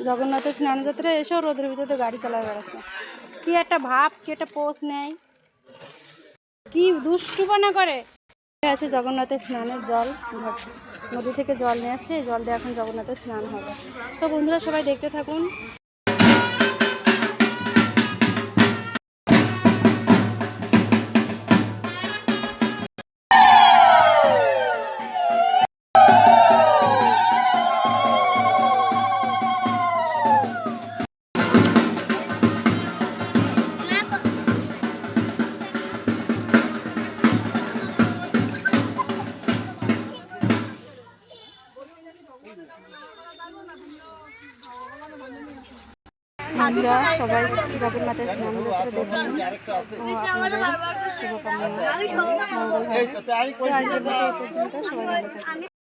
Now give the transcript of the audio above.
জগন্নাথের স্নানযাত্রা এসেও রোদের ভিতরে গাড়ি চালায় বেড়াচ্ছে। কি একটা ভাব, কি একটা পোজ নেয়, কি দুষ্টুপনা করে। আছে জগন্নাথের স্নানের জল, নদী থেকে জল নিয়ে আসছে, এই জল দিয়ে এখন জগন্নাথের স্নান হবে। তো বন্ধুরা সবাই দেখতে থাকুন। আমরা সবাই জগন্নাথের স্নানযাত্রা দেখুন। শুভকামনা, মঙ্গল হয়। তো আজকের মতো এই পর্যন্ত, সবাই ভালো থাকুন।